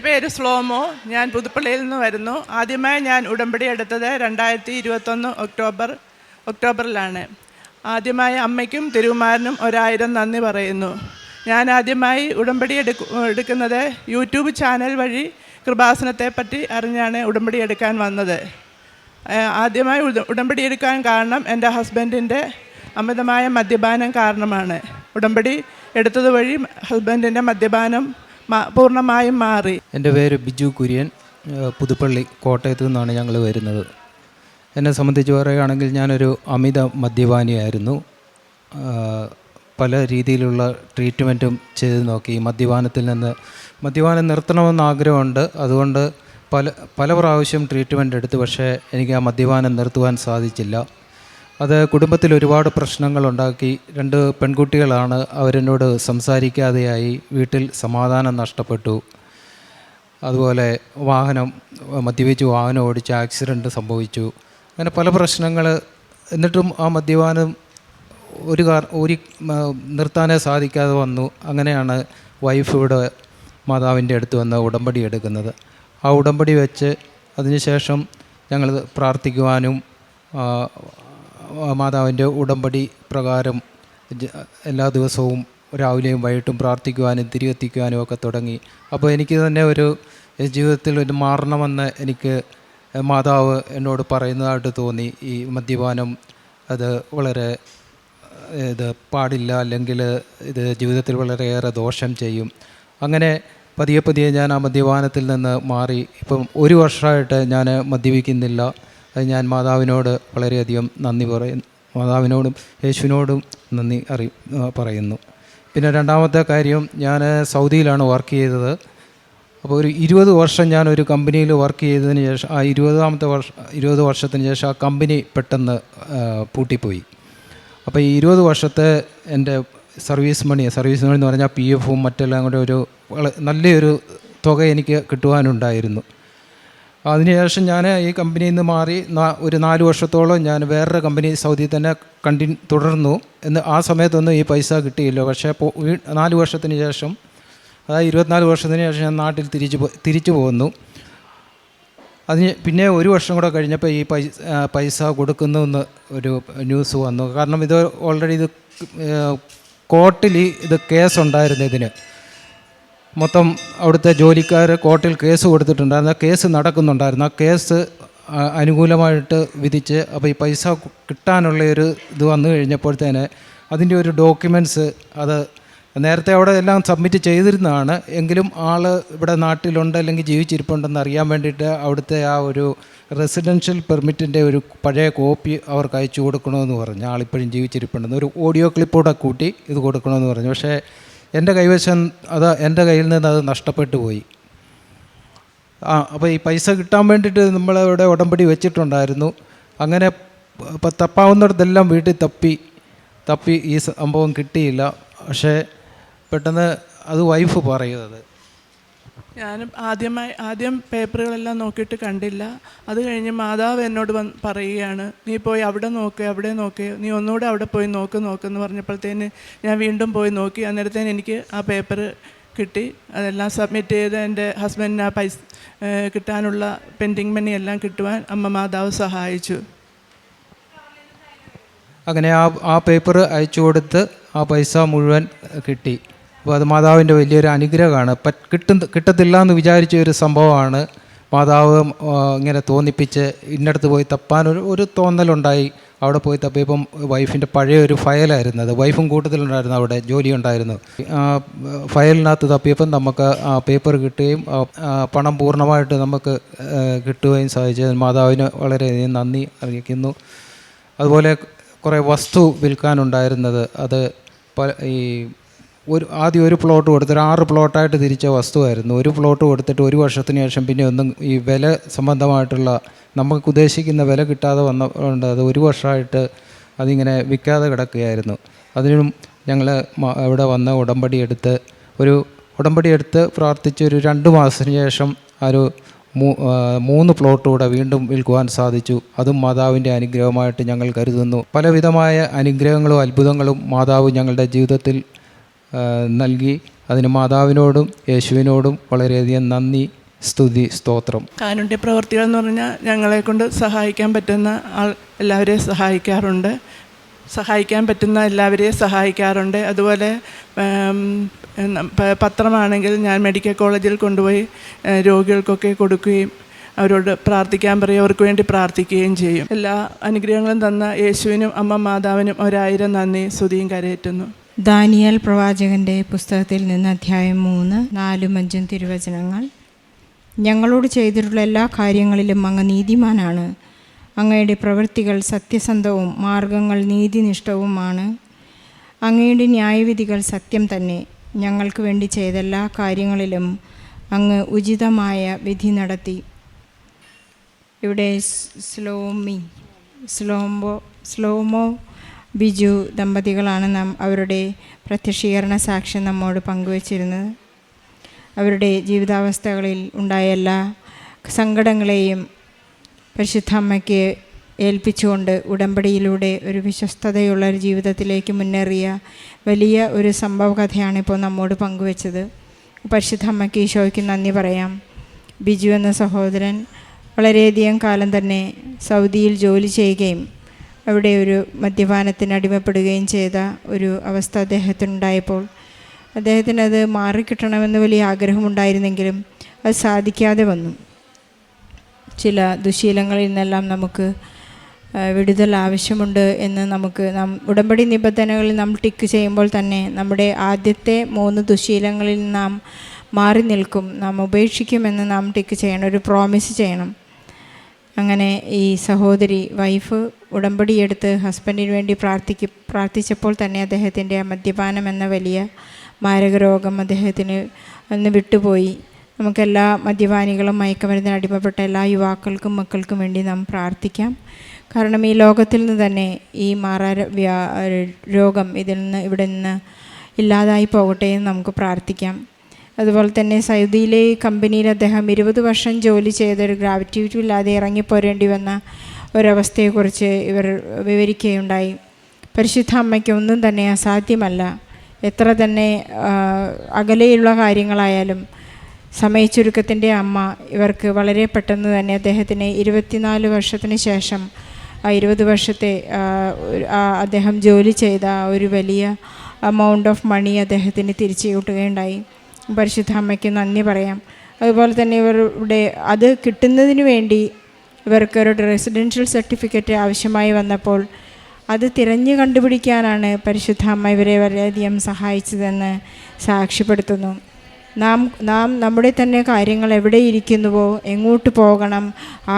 പേര് സ്ലോമോ. ഞാൻ പുതുപ്പള്ളിയിൽ നിന്ന് വരുന്നു. ആദ്യമായി ഞാൻ ഉടമ്പടി എടുത്തത് 2021 ഒക്ടോബറിലാണ്. ആദ്യമായി അമ്മയ്ക്കും തിരുകുമാരനും 1000 നന്ദി പറയുന്നു. ഞാൻ ആദ്യമായി ഉടമ്പടി എടുക്കുന്നത് യൂട്യൂബ് ചാനൽ വഴി കൃപാസനത്തെപ്പറ്റി അറിഞ്ഞാണ് ഉടമ്പടി എടുക്കാൻ വന്നത്. ആദ്യമായി ഉടമ്പടി എടുക്കാൻ കാരണം എൻ്റെ ഹസ്ബൻഡിൻ്റെ അമിതമായ മദ്യപാനം കാരണമാണ്. ഉടമ്പടി എടുത്തത് വഴി ഹസ്ബൻഡിൻ്റെ മദ്യപാനം പൂർണ്ണമായും മാറി. എൻ്റെ പേര് ബിജു കുര്യൻ, പുതുപ്പള്ളി കോട്ടയത്തു നിന്നാണ് ഞങ്ങൾ വരുന്നത്. എന്നെ സംബന്ധിച്ച് പറയുകയാണെങ്കിൽ ഞാനൊരു അമിത മദ്യപാനിയായിരുന്നു. പല രീതിയിലുള്ള ട്രീറ്റ്മെൻറ്റും ചെയ്ത് നോക്കി. മദ്യപാനം നിർത്തണമെന്ന് ആഗ്രഹമുണ്ട്. അതുകൊണ്ട് പല പ്രാവശ്യം ട്രീറ്റ്മെൻറ്റ് എടുത്തു. പക്ഷേ എനിക്ക് ആ മദ്യപാനം നിർത്തുവാൻ സാധിച്ചില്ല. അത് കുടുംബത്തിൽ ഒരുപാട് പ്രശ്നങ്ങളുണ്ടാക്കി. 2 പെൺകുട്ടികളാണ്. അവരെന്നോട് സംസാരിക്കാതെയായി. വീട്ടിൽ സമാധാനം നഷ്ടപ്പെട്ടു. അതുപോലെ മദ്യപിച്ച് വാഹനം ഓടിച്ച് ആക്സിഡൻറ്റ് സംഭവിച്ചു. അങ്ങനെ പല പ്രശ്നങ്ങൾ. എന്നിട്ടും ആ മദ്യപാനം ഒരു നിർത്താനേ സാധിക്കാതെ വന്നു. അങ്ങനെയാണ് വൈഫ് ഇവിടെ മാതാവിൻ്റെ അടുത്ത് വന്ന് ഉടമ്പടി എടുക്കുന്നത്. ആ ഉടമ്പടി വെച്ച് അതിനുശേഷം ഞങ്ങൾ പ്രാർത്ഥിക്കുവാനും മാതാവിൻ്റെ ഉടമ്പടി പ്രകാരം എല്ലാ ദിവസവും രാവിലെയും വൈകിട്ടും പ്രാർത്ഥിക്കുവാനും തിരികെത്തിക്കുവാനും ഒക്കെ തുടങ്ങി. അപ്പോൾ എനിക്ക് തന്നെ ഒരു ജീവിതത്തിൽ ഒരു മാറണമെന്ന് എനിക്ക് മാതാവ് എന്നോട് പറയുന്നതായിട്ട് തോന്നി. ഈ മദ്യപാനം അത് വളരെ പാടില്ല, അല്ലെങ്കിൽ ഇത് ജീവിതത്തിൽ വളരെയേറെ ദോഷം ചെയ്യും. അങ്ങനെ പതിയെ ഞാൻ ആ മദ്യപാനത്തിൽ നിന്ന് മാറി. ഇപ്പം 1 വർഷമായിട്ട് ഞാൻ മദ്യപിക്കുന്നില്ല. അത് ഞാൻ മാതാവിനോട് വളരെയധികം നന്ദി പറയുന്നു. മാതാവിനോടും യേശുവിനോടും നന്ദി പറയുന്നു. പിന്നെ രണ്ടാമത്തെ കാര്യം, ഞാൻ സൗദിയിലാണ് വർക്ക് ചെയ്തത്. അപ്പോൾ ഒരു 20 വർഷം ഞാനൊരു കമ്പനിയിൽ വർക്ക് ചെയ്തതിന് ശേഷം ആ 20 വർഷത്തിന് ശേഷം ആ കമ്പനി പെട്ടെന്ന് പൂട്ടിപ്പോയി. അപ്പോൾ ഈ 20 വർഷത്തെ എൻ്റെ സർവീസ് മണി എന്ന് പറഞ്ഞാൽ PF മറ്റെല്ലാം കൂടെ നല്ലൊരു തുക എനിക്ക് കിട്ടുവാനുണ്ടായിരുന്നു. അതിനുശേഷം ഞാൻ ഈ കമ്പനിയിൽ നിന്ന് മാറി ഒരു 4 വർഷത്തോളം ഞാൻ വേറൊരു കമ്പനി സൗദിയിൽ തന്നെ തുടർന്നു. ആ സമയത്തൊന്നും ഈ പൈസ കിട്ടിയില്ല. പക്ഷേ 4 വർഷത്തിന് ശേഷം, അതായത് 24 വർഷത്തിന് ശേഷം ഞാൻ നാട്ടിൽ തിരിച്ചു പോന്നു. പിന്നെ 1 വർഷം കൂടെ കഴിഞ്ഞപ്പോൾ ഈ പൈസ കൊടുക്കുന്നുവെന്ന് ഒരു ന്യൂസ് വന്നു. കാരണം ഇത് ഓൾറെഡി കോർട്ടിൽ കേസുണ്ടായിരുന്നു. ഇതിന് മൊത്തം അവിടുത്തെ ജോലിക്കാർ കോർട്ടിൽ കേസ് കൊടുത്തിട്ടുണ്ടായിരുന്നു. ആ കേസ് നടക്കുന്നുണ്ടായിരുന്നു. ആ കേസ് അനുകൂലമായിട്ട് വിധിച്ച് അപ്പോൾ ഈ പൈസ കിട്ടാനുള്ള ഇത് വന്നു കഴിഞ്ഞപ്പോഴത്തേന് അതിൻ്റെ ഒരു ഡോക്യുമെൻറ്റ്സ് അത് നേരത്തെ അവിടെ എല്ലാം സബ്മിറ്റ് ചെയ്തിരുന്നതാണ്. എങ്കിലും ആൾ ഇവിടെ നാട്ടിലുണ്ട് അല്ലെങ്കിൽ ജീവിച്ചിരിപ്പുണ്ടെന്ന് അറിയാൻ വേണ്ടിയിട്ട് അവിടുത്തെ ആ ഒരു റെസിഡൻഷ്യൽ പെർമിറ്റിൻ്റെ ഒരു പഴയ കോപ്പി അവർക്ക് അയച്ചു കൊടുക്കണമെന്ന് പറഞ്ഞു. ആളിപ്പോഴും ജീവിച്ചിരിപ്പുണ്ടെന്ന് ഒരു ഓഡിയോ ക്ലിപ്പൂടെ കൂട്ടി ഇത് കൊടുക്കണമെന്ന് പറഞ്ഞു. പക്ഷേ എൻ്റെ കൈവശം എൻ്റെ കയ്യിൽ നിന്ന് അത് നഷ്ടപ്പെട്ടു പോയി. അപ്പോൾ ഈ പൈസ കിട്ടാൻ വേണ്ടിയിട്ട് നമ്മളിവിടെ ഉടമ്പടി വെച്ചിട്ടുണ്ടായിരുന്നു. അങ്ങനെ തപ്പാവുന്നിടത്തെല്ലാം വീട്ടിൽ തപ്പി ഈ സംഭവം കിട്ടിയില്ല. പക്ഷേ പെട്ടെന്ന് അത് വൈഫ് പറയുന്നത്. ഞാനും ആദ്യം പേപ്പറുകളെല്ലാം നോക്കിയിട്ട് കണ്ടില്ല. അത് കഴിഞ്ഞ് മാതാവ് എന്നോട് പറയുകയാണ്, നീ പോയി അവിടെ നോക്ക്, നീ ഒന്നുകൂടെ അവിടെ പോയി നോക്കെന്ന് പറഞ്ഞപ്പോഴത്തേന് ഞാൻ വീണ്ടും പോയി നോക്കി. അന്നേരത്തേന് എനിക്ക് ആ പേപ്പർ കിട്ടി. അതെല്ലാം സബ്മിറ്റ് ചെയ്ത് എൻ്റെ ഹസ്ബൻഡിന് ആ പൈസ കിട്ടാനുള്ള പെൻഡിങ് മണി എല്ലാം കിട്ടുവാൻ അമ്മ മാതാവ് സഹായിച്ചു. അങ്ങനെ ആ പേപ്പർ അയച്ചു കൊടുത്ത് ആ പൈസ മുഴുവൻ കിട്ടി. അപ്പോൾ അത് മാതാവിൻ്റെ വലിയൊരു അനുഗ്രഹമാണ്. കിട്ടത്തില്ല എന്ന് വിചാരിച്ച ഒരു സംഭവമാണ്. മാതാവ് ഇങ്ങനെ തോന്നിപ്പിച്ച് ഇന്നടത്ത് പോയി തപ്പാൻ ഒരു തോന്നലുണ്ടായി. അവിടെ പോയി തപ്പിയപ്പം വൈഫിൻ്റെ പഴയൊരു ഫയലായിരുന്നു അത്. വൈഫും കൂട്ടത്തിലുണ്ടായിരുന്നു, അവിടെ ജോലി ഉണ്ടായിരുന്നു. ആ ഫയലിനകത്ത് തപ്പിയപ്പം നമുക്ക് ആ പേപ്പർ കിട്ടുകയും പണം പൂർണ്ണമായിട്ട് നമുക്ക് കിട്ടുകയും സാധിച്ചു. മാതാവിന് വളരെയധികം നന്ദി അറിയിക്കുന്നു. അതുപോലെ കുറേ വസ്തു വിൽക്കാനുണ്ടായിരുന്നത്, അത് ആദ്യം ഒരു പ്ലോട്ട് കൊടുത്തിട്ട് 6 പ്ലോട്ടായിട്ട് തിരിച്ച വസ്തുവായിരുന്നു. ഒരു പ്ലോട്ട് കൊടുത്തിട്ട് 1 വർഷത്തിന് ശേഷം പിന്നെ ഒന്നും ഈ വില സംബന്ധമായിട്ടുള്ള നമുക്ക് ഉദ്ദേശിക്കുന്ന വില കിട്ടാതെ വന്നതുകൊണ്ട് അത് 1 വർഷമായിട്ട് അതിങ്ങനെ വിൽക്കാതെ കിടക്കുകയായിരുന്നു. അതിനും ഞങ്ങൾ ഇവിടെ വന്ന് ഉടമ്പടി എടുത്ത് പ്രാർത്ഥിച്ച് ഒരു 2 മാസത്തിന് ശേഷം ഒരു 3 പ്ലോട്ട് കൂടെ വീണ്ടും വിൽക്കുവാൻ സാധിച്ചു. അതും മാതാവിൻ്റെ അനുഗ്രഹമായിട്ട് ഞങ്ങൾ കരുതുന്നു. പലവിധമായ അനുഗ്രഹങ്ങളും അത്ഭുതങ്ങളും മാതാവ് ഞങ്ങളുടെ ജീവിതത്തിൽ നൽകി. അതിന് മാതാവിനോടും യേശുവിനോടും വളരെയധികം നന്ദി, സ്തുതി, സ്തോത്രം. കാരുണ്യ പ്രവർത്തികൾ എന്ന് പറഞ്ഞാൽ ഞങ്ങളെ കൊണ്ട് സഹായിക്കാൻ പറ്റുന്ന എല്ലാവരെയും സഹായിക്കാൻ പറ്റുന്ന എല്ലാവരെയും സഹായിക്കാറുണ്ട്. അതുപോലെ പത്രമാണെങ്കിൽ ഞാൻ മെഡിക്കൽ കോളേജിൽ കൊണ്ടുപോയി രോഗികൾക്കൊക്കെ കൊടുക്കുകയും അവരോട് പ്രാർത്ഥിക്കാൻ പറയും, അവർക്ക് വേണ്ടി പ്രാർത്ഥിക്കുകയും ചെയ്യും. എല്ലാ അനുഗ്രഹങ്ങളും തന്ന യേശുവിനും അമ്മ മാതാവിനും 1000 നന്ദി സ്തുതിയും കരയേറ്റുന്നു. ദാനിയേൽ പ്രവാചകൻ്റെ പുസ്തകത്തിൽ നിന്ന് അധ്യായം 3, 4, 5 തിരുവചനങ്ങൾ. ഞങ്ങളോട് ചെയ്തിട്ടുള്ള എല്ലാ കാര്യങ്ങളിലും അങ്ങ് നീതിമാനാണ്. അങ്ങയുടെ പ്രവൃത്തികൾ സത്യസന്ധവും മാർഗങ്ങൾ നീതിനിഷ്ഠവുമാണ്. അങ്ങയുടെ ന്യായവിധികൾ സത്യം തന്നെ. ഞങ്ങൾക്ക് വേണ്ടി ചെയ്ത എല്ലാ കാര്യങ്ങളിലും അങ്ങ് ഉചിതമായ വിധി നടത്തി. ഇവിടെ സ്ലോമോ ബിജു ദമ്പതികളാണ് അവരുടെ പ്രത്യക്ഷീകരണ സാക്ഷ്യം നമ്മോട് പങ്കുവച്ചിരുന്നത്. അവരുടെ ജീവിതാവസ്ഥകളിൽ ഉണ്ടായ എല്ലാ സങ്കടങ്ങളെയും പരിശുദ്ധ അമ്മയ്ക്ക് ഏൽപ്പിച്ചുകൊണ്ട് ഉടമ്പടിയിലൂടെ ഒരു വിശ്വസ്തതയുള്ള ഒരു ജീവിതത്തിലേക്ക് മുന്നേറിയ വലിയ ഒരു സംഭവ കഥയാണ് ഇപ്പോൾ നമ്മോട് പങ്കുവച്ചത്. പരിശുദ്ധ അമ്മയ്ക്ക് ഈശോയ്ക്ക് നന്ദി പറയാം. ബിജു എന്ന സഹോദരൻ വളരെയധികം കാലം തന്നെ സൗദിയിൽ ജോലി ചെയ്യുകയും അവിടെ ഒരു മദ്യപാനത്തിന് അടിമപ്പെടുകയും ചെയ്ത ഒരു അവസ്ഥ അദ്ദേഹത്തിനുണ്ടായപ്പോൾ അദ്ദേഹത്തിനത് മാറിക്കിട്ടണമെന്ന് വലിയ ആഗ്രഹമുണ്ടായിരുന്നെങ്കിലും അത് സാധിക്കാതെ വന്നു. ചില ദുശീലങ്ങളിൽ നിന്നെല്ലാം നമുക്ക് വിടുതൽ ആവശ്യമുണ്ട് എന്ന് ഉടമ്പടി നിബന്ധനകളിൽ നമ്മൾ ടിക്ക് ചെയ്യുമ്പോൾ തന്നെ നമ്മുടെ ആദ്യത്തെ 3 ദുശീലങ്ങളിൽ നാം മാറി നിൽക്കും, നാം ഉപേക്ഷിക്കുമെന്ന് നാം ടിക്ക് ചെയ്യണം, ഒരു പ്രോമിസ് ചെയ്യണം. അങ്ങനെ ഈ സഹോദരി വൈഫ് ഉടമ്പടിയെടുത്ത് ഹസ്ബൻഡിന് വേണ്ടി പ്രാർത്ഥിച്ചപ്പോൾ തന്നെ അദ്ദേഹത്തിൻ്റെ മദ്യപാനം എന്ന വലിയ മാരക രോഗം അദ്ദേഹത്തിന് ഒന്ന് വിട്ടുപോയി. നമുക്കെല്ലാ മദ്യപാനികളും മയക്കുമരുന്നിന് അടിമപ്പെട്ട എല്ലാ യുവാക്കൾക്കും മക്കൾക്കും വേണ്ടി നാം പ്രാർത്ഥിക്കാം. കാരണം ഈ ലോകത്തിൽ നിന്ന് തന്നെ ഈ രോഗം ഇവിടെ നിന്ന് ഇല്ലാതായി പോകട്ടെ എന്ന് നമുക്ക് പ്രാർത്ഥിക്കാം. അതുപോലെ തന്നെ സൗദിയിലെ കമ്പനിയിൽ അദ്ദേഹം 20 വർഷം ജോലി ചെയ്തൊരു ഗ്രാവിറ്റി ഇല്ലാതെ ഇറങ്ങിപ്പോരേണ്ടി വന്ന ഒരവസ്ഥയെക്കുറിച്ച് ഇവർ വിവരിക്കുകയുണ്ടായി. പരിശുദ്ധ അമ്മയ്ക്ക് ഒന്നും തന്നെ അസാധ്യമല്ല. എത്ര തന്നെ അകലെയുള്ള കാര്യങ്ങളായാലും സമയച്ചുരുക്കത്തിൻ്റെ അമ്മ ഇവർക്ക് വളരെ പെട്ടെന്ന് തന്നെ അദ്ദേഹത്തിന് 24 വർഷത്തിന് ശേഷം 20 വർഷത്തെ അദ്ദേഹം ജോലി ചെയ്ത ഒരു വലിയ എമൗണ്ട് ഓഫ് മണി അദ്ദേഹത്തിന് തിരിച്ചു കിട്ടുകയുണ്ടായി. പരിശുദ്ധ അമ്മയ്ക്ക് നന്ദി പറയാം. അതുപോലെ തന്നെ ഇവരുടെ അത് കിട്ടുന്നതിന് വേണ്ടി ഇവർക്കൊരു റെസിഡൻഷ്യൽ സർട്ടിഫിക്കറ്റ് ആവശ്യമായി വന്നപ്പോൾ അത് തിരഞ്ഞു കണ്ടുപിടിക്കാനാണ് പരിശുദ്ധ അമ്മ ഇവരെ വളരെയധികം സഹായിച്ചതെന്ന് സാക്ഷ്യപ്പെടുത്തുന്നു. നാം നമ്മുടെ തന്നെ കാര്യങ്ങൾ എവിടെ ഇരിക്കുന്നുവോ, എങ്ങോട്ട് പോകണം,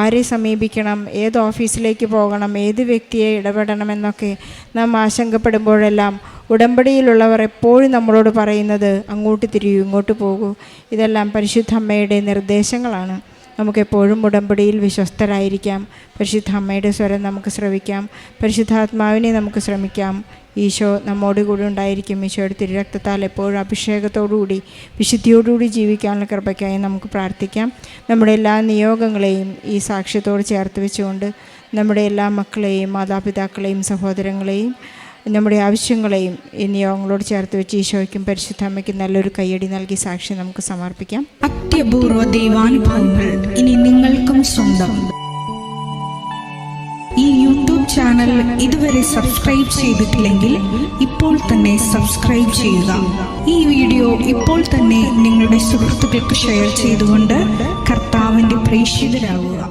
ആരെ സമീപിക്കണം, ഏത് ഓഫീസിലേക്ക് പോകണം, ഏത് വ്യക്തിയെ ഇടപെടണമെന്നൊക്കെ നാം ആശങ്കപ്പെടുമ്പോഴെല്ലാം ഉടമ്പടിയിലുള്ളവർ എപ്പോഴും നമ്മളോട് പറയുന്നത് അങ്ങോട്ട് തിരിയൂ, ഇങ്ങോട്ട് പോകൂ. ഇതെല്ലാം പരിശുദ്ധ അമ്മയുടെ നിർദ്ദേശങ്ങളാണ്. നമുക്കെപ്പോഴും ഉടമ്പടിയിൽ വിശ്വസ്തരായിരിക്കാം. പരിശുദ്ധ അമ്മയുടെ സ്വരം നമുക്ക് ശ്രവിക്കാം. പരിശുദ്ധാത്മാവിനെ നമുക്ക് ശ്രമിക്കാം. ഈശോ നമ്മോട് കൂടി ഉണ്ടായിരിക്കും. ഈശോയുടെ തിരുരക്തത്താൽ എപ്പോഴും അഭിഷേകത്തോടുകൂടി വിശുദ്ധിയോടുകൂടി ജീവിക്കാനുള്ള കൃപയ്ക്കായി നമുക്ക് പ്രാർത്ഥിക്കാം. നമ്മുടെ എല്ലാ നിയോഗങ്ങളെയും ഈ സാക്ഷ്യത്തോട് ചേർത്ത് വെച്ചുകൊണ്ട് നമ്മുടെ എല്ലാ മക്കളെയും മാതാപിതാക്കളെയും സഹോദരങ്ങളെയും നമ്മുടെ ആവശ്യങ്ങളെയും ഈ നിയോഗങ്ങളോട് ചേർത്ത് വെച്ച് ഈശോയ്ക്കും പരിശുദ്ധ അമ്മയ്ക്കും നല്ലൊരു കയ്യടി നൽകി സാക്ഷി നമുക്ക് സമർപ്പിക്കാം. അത്യപൂർവ ദൈവാനുഭവങ്ങൾ ഇനി നിങ്ങൾക്കും സ്വന്തം. ഈ യൂട്യൂബ് ചാനൽ ഇതുവരെ സബ്സ്ക്രൈബ് ചെയ്തിട്ടില്ലെങ്കിൽ ഇപ്പോൾ തന്നെ സബ്സ്ക്രൈബ് ചെയ്യുക. ഈ വീഡിയോ ഇപ്പോൾ തന്നെ നിങ്ങളുടെ സുഹൃത്തുക്കൾക്ക് ഷെയർ ചെയ്തുകൊണ്ട് കർത്താവിൻ്റെ പ്രേക്ഷിതരാകുക.